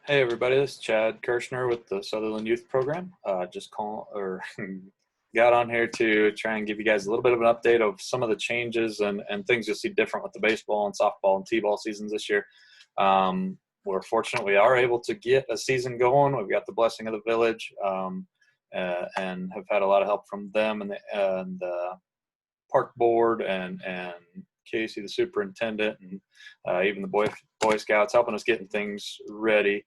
Hey everybody, this is Chad Kirshner with the Sutherland Youth Program. Got on here to try and give you guys a little bit of an update of some of the changes and things you'll see different with the baseball and softball and t-ball seasons this year. We're fortunate we are able to get a season going. We've got the blessing of the village, and have had a lot of help from them and the park board and Casey, the superintendent, and even the Boy Scouts helping us getting things ready.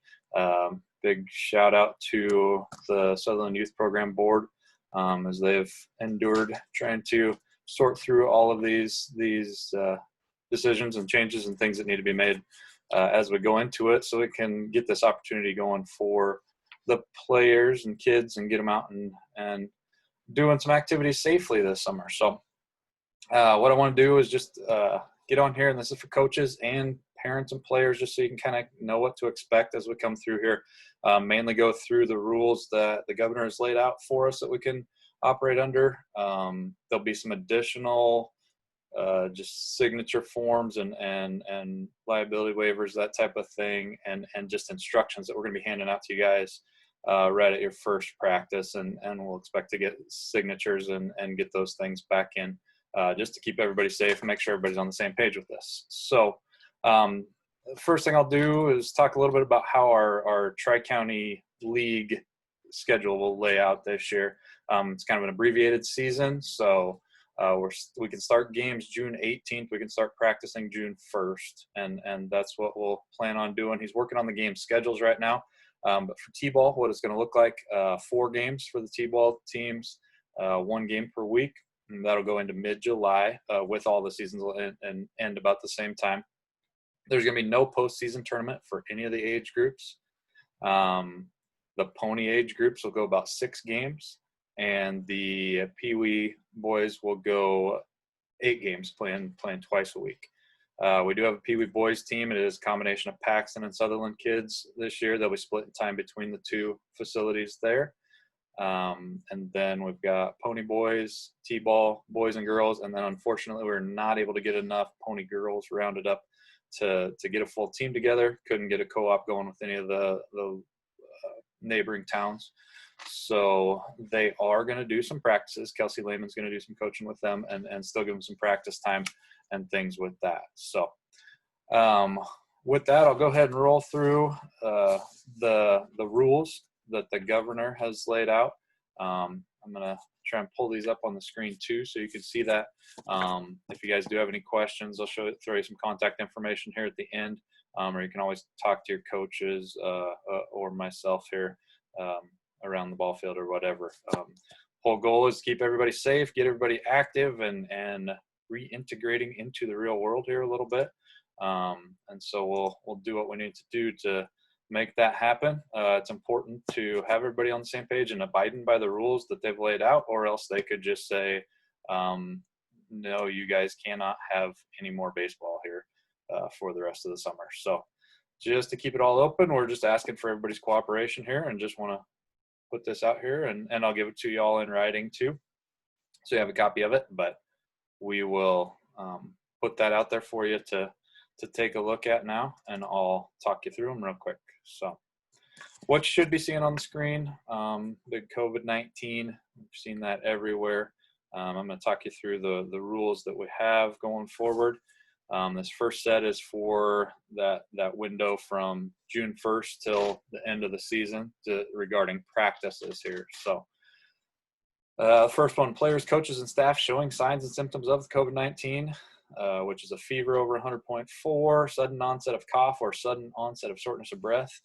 Big shout out to the Sutherland Youth Program Board, as they've endured trying to sort through all of these decisions and changes and things that need to be made as we go into it, so we can get this opportunity going for the players and kids and get them out and doing some activities safely this summer. So what I want to do is just get on here, and this is for coaches and parents and players, just so you can kind of know what to expect as we come through here. Mainly go through the rules that the governor has laid out for us that we can operate under. There'll be some additional just signature forms and liability waivers, that type of thing, and just instructions that we're going to be handing out to you guys right at your first practice, and we'll expect to get signatures and get those things back in. Just to keep everybody safe and make sure everybody's on the same page with this. So the first thing I'll do is talk a little bit about how our Tri-County League schedule will lay out this year. It's kind of an abbreviated season, so we can start games June 18th. We can start practicing June 1st, and that's what we'll plan on doing. He's working on the game schedules right now. But for T-ball, what it's going to look like, 4 games for the T-ball teams, 1 game per week. And that'll go into mid-July with all the seasons and end about the same time. There's going to be no postseason tournament for any of the age groups. The pony age groups will go about 6 games, and the Pee-wee boys will go 8 games, playing twice a week. We do have a Pee-wee boys team. It is a combination of Paxton and Sutherland kids this year. They'll be split in time between the 2 facilities there. And then we've got pony boys, t-ball boys and girls, and then unfortunately we're not able to get enough pony girls rounded up to get a full team together. Couldn't get a co-op going with any of the neighboring towns, so they are going to do some practices. Kelsey Lehman's going to do some coaching with them and still give them some practice time and things with that. So with that, I'll go ahead and roll through the rules that the governor has laid out. I'm going to try and pull these up on the screen too, so you can see that. If you guys do have any questions, I'll throw you some contact information here at the end, or you can always talk to your coaches or myself here around the ball field or whatever. Whole goal is to keep everybody safe, get everybody active, and reintegrating into the real world here a little bit. And so we'll do what we need to do to make that happen. It's important to have everybody on the same page and abiding by the rules that they've laid out, or else they could just say, no, you guys cannot have any more baseball here for the rest of the summer. So just to keep it all open, we're just asking for everybody's cooperation here, and just want to put this out here, and I'll give it to you all in writing too, so you have a copy of it. But we will put that out there for you to take a look at now, and I'll talk you through them real quick. So what you should be seeing on the screen, big COVID-19, we've seen that everywhere. I'm going to talk you through the rules that we have going forward. This first set is for that window from June 1st till the end of the season regarding practices here. So first one, players, coaches, and staff showing signs and symptoms of COVID-19, which is a fever over 100.4, sudden onset of cough, or sudden onset of shortness of breath,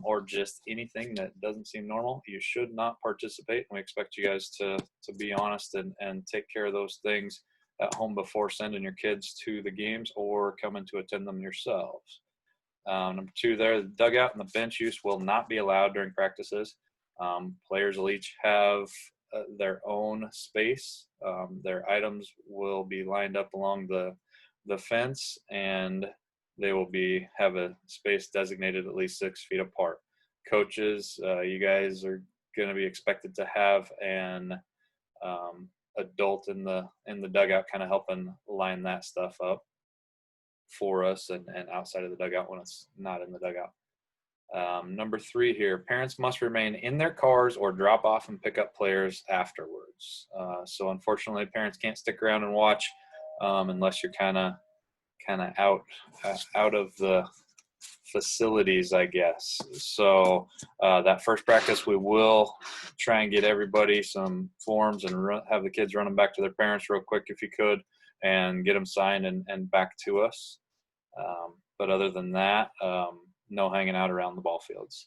or just anything that doesn't seem normal, you should not participate. And we expect you guys to be honest and take care of those things at home before sending your kids to the games or coming to attend them yourselves. Number 2 there, the dugout and the bench use will not be allowed during practices. Players will each have their own space. Their items will be lined up along the fence, and they will have a space designated at least 6 feet apart. Coaches, you guys are going to be expected to have an adult in the dugout kind of helping line that stuff up for us, and outside of the dugout when it's not in the dugout. Number 3 here, parents must remain in their cars or drop off and pick up players afterwards. So unfortunately, parents can't stick around and watch unless you're kind of out of the facilities, I guess. So that first practice, we will try and get everybody some forms and have the kids run them back to their parents real quick if you could, and get them signed and back to us. But other than that, no hanging out around the ball fields.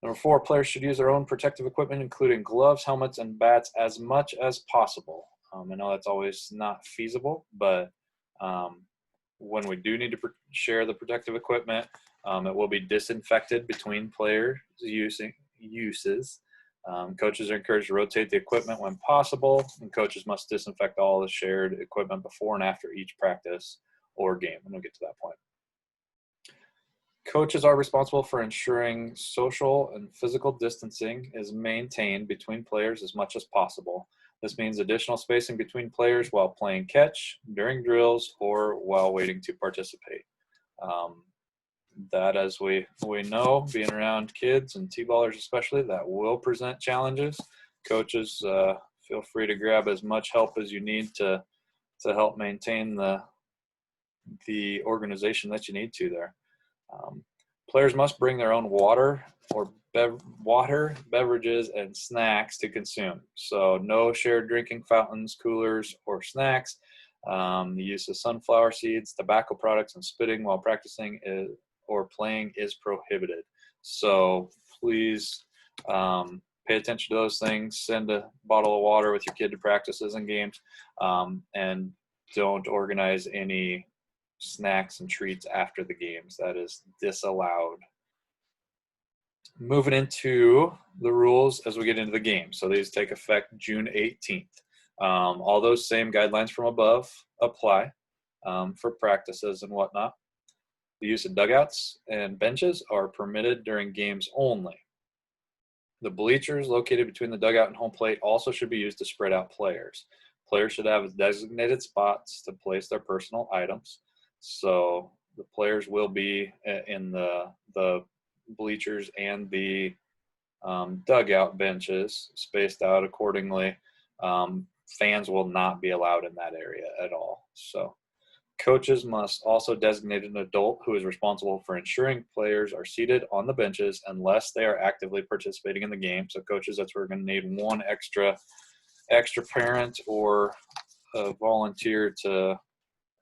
Number 4, players should use their own protective equipment, including gloves, helmets, and bats as much as possible. I know that's always not feasible, but when we do need to share the protective equipment, it will be disinfected between players' uses. Coaches are encouraged to rotate the equipment when possible, and coaches must disinfect all the shared equipment before and after each practice or game, and we'll get to that point. Coaches are responsible for ensuring social and physical distancing is maintained between players as much as possible. This means additional spacing between players while playing catch, during drills, or while waiting to participate. That, as we know, being around kids and T-ballers especially, that will present challenges. Coaches, feel free to grab as much help as you need to help maintain the organization that you need to there. Players must bring their own water, beverages, and snacks to consume. So no shared drinking fountains, coolers, or snacks. The use of sunflower seeds, tobacco products, and spitting while practicing or playing is prohibited. So please pay attention to those things. Send a bottle of water with your kid to practices and games, and don't organize any snacks and treats after the games. That is disallowed. Moving into the rules as we get into the game. So these take effect June 18th. All those same guidelines from above apply for practices and whatnot. The use of dugouts and benches are permitted during games only. The bleachers located between the dugout and home plate also should be used to spread out players. Players should have designated spots to place their personal items. So the players will be in the bleachers and the dugout benches spaced out accordingly. Fans will not be allowed in that area at all. So coaches must also designate an adult who is responsible for ensuring players are seated on the benches unless they are actively participating in the game. So coaches, that's where we're going to need one extra parent or a volunteer to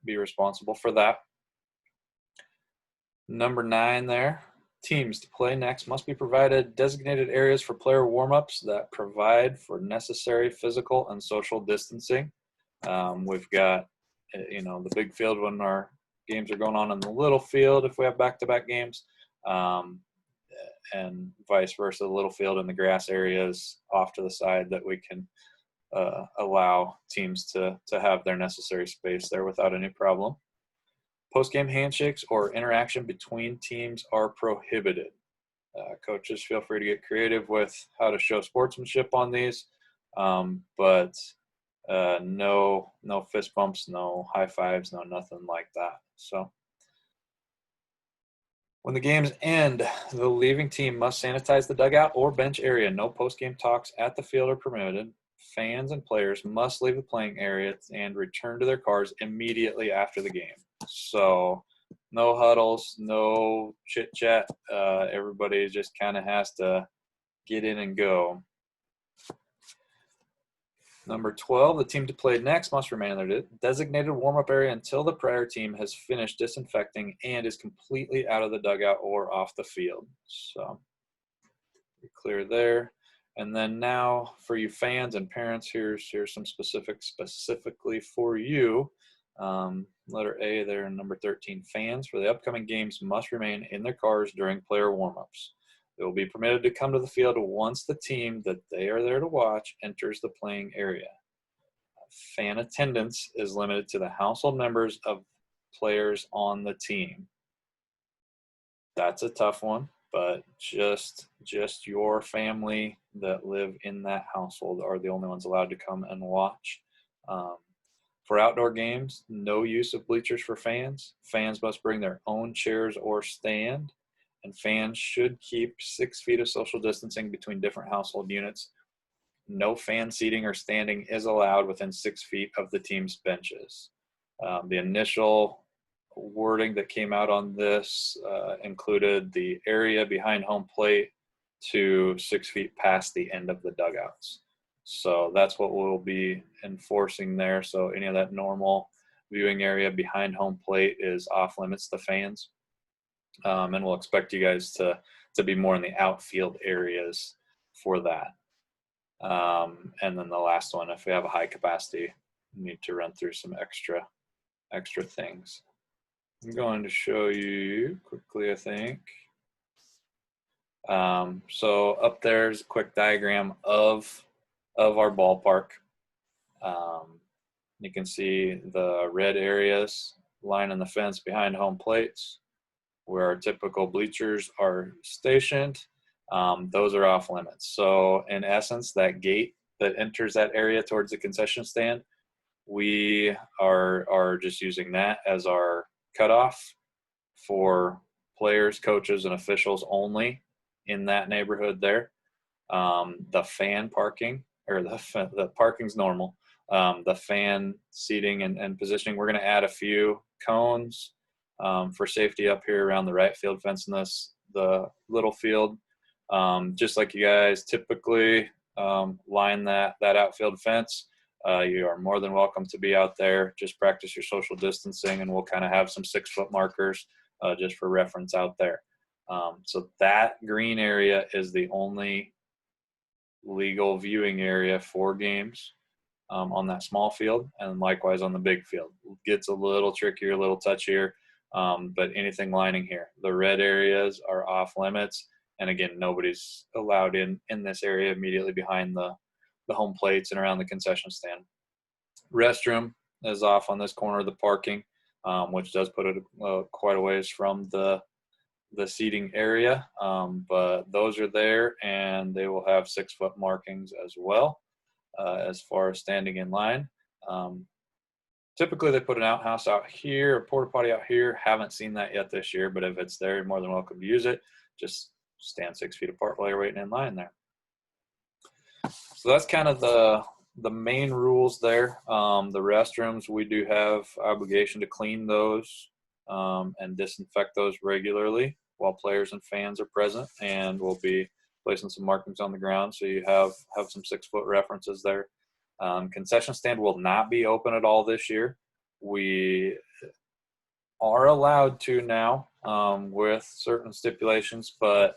be responsible for that. Number 9 there, teams to play next must be provided designated areas for player warm-ups that provide for necessary physical and social distancing. We've got, the big field when our games are going on in the little field if we have back-to-back games, and vice versa, the little field and the grass areas off to the side that we can allow teams to have their necessary space there without any problem. Post-game handshakes or interaction between teams are prohibited. Coaches, feel free to get creative with how to show sportsmanship on these, but no fist bumps, no high fives, no nothing like that. So when the games end, the leaving team must sanitize the dugout or bench area. No post-game talks at the field are permitted. Fans and players must leave the playing area and return to their cars immediately after the game. So no huddles, no chit-chat. Everybody just kind of has to get in and go. Number 12, the team to play next must remain in their designated warm-up area until the prior team has finished disinfecting and is completely out of the dugout or off the field. So we're clear there. And then now for you fans and parents, here's some specifics specifically for you. Letter A there, number 13, fans for the upcoming games must remain in their cars during player warm-ups. They will be permitted to come to the field once the team that they are there to watch enters the playing area. Fan attendance is limited to the household members of players on the team. That's a tough one, but just your family that live in that household are the only ones allowed to come and watch. For outdoor games, no use of bleachers for fans. Fans must bring their own chairs or stand, and fans should keep 6 feet of social distancing between different household units. No fan seating or standing is allowed within 6 feet of the team's benches. The initial wording that came out on this included the area behind home plate to 6 feet past the end of the dugouts. So that's what we'll be enforcing there. So any of that normal viewing area behind home plate is off limits to fans. And we'll expect you guys to be more in the outfield areas for that. And then the last one, if we have a high capacity, we need to run through some extra things. I'm going to show you quickly, I think. So up there's a quick diagram of our ballpark. You can see the red areas lining the fence behind home plates where our typical bleachers are stationed. Those are off limits. So in essence, that gate that enters that area towards the concession stand, we are just using that as our cutoff for players, coaches, and officials only in that neighborhood there. The fan parking, or the parking's normal. The fan seating and positioning, we're going to add a few cones for safety up here around the right field fence in the little field. Just like you guys typically line that outfield fence. You are more than welcome to be out there. Just practice your social distancing, and we'll kind of have some 6-foot markers just for reference out there. So that green area is the only legal viewing area for games on that small field, and likewise on the big field. It gets a little trickier, a little touchier, but anything lining here. The red areas are off limits, and again, nobody's allowed in this area immediately behind the home plates and around the concession stand. Restroom is off on this corner of the parking, which does put it quite a ways from the seating area, but those are there, and they will have 6-foot markings as well as far as standing in line. Typically they put an outhouse out here, a porta potty out here. Haven't seen that yet this year, but if it's there, you're more than welcome to use it. Just stand 6 feet apart while you're waiting in line there. So that's kind of the main rules there. The restrooms, we do have obligation to clean those and disinfect those regularly while players and fans are present, and we'll be placing some markings on the ground so you have some 6-foot references there. Concession stand will not be open at all this year. We are allowed to now with certain stipulations, but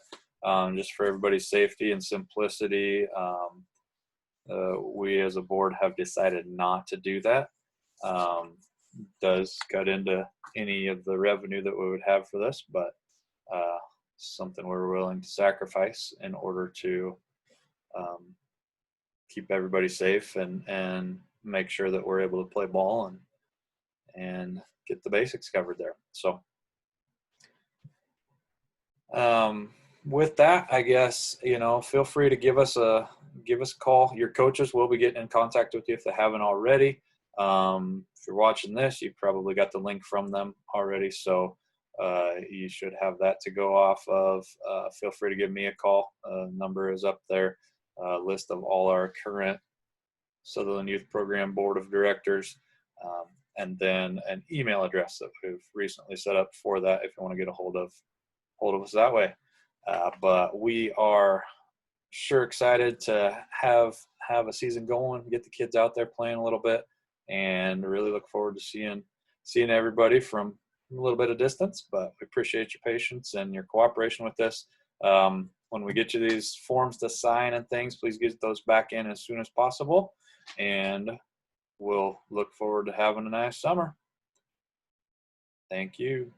just for everybody's safety and simplicity, we as a board have decided not to do that. Does cut into any of the revenue that we would have for this, but something we're willing to sacrifice in order to keep everybody safe and make sure that we're able to play ball and get the basics covered there. So with that, I guess, feel free to give us a call. Your coaches will be getting in contact with you if they haven't already. If you're watching this, you probably got the link from them already, so you should have that to go off of. Feel free to give me a call. Number is up there. List of all our current Sutherland Youth Program Board of Directors, and then an email address that we've recently set up for that if you want to get a hold of us that way. But we are sure excited to have a season going, get the kids out there playing a little bit, and really look forward to seeing everybody from a little bit of distance. But we appreciate your patience and your cooperation with this. When we get you these forms to sign and things, please get those back in as soon as possible, and we'll look forward to having a nice summer. Thank you.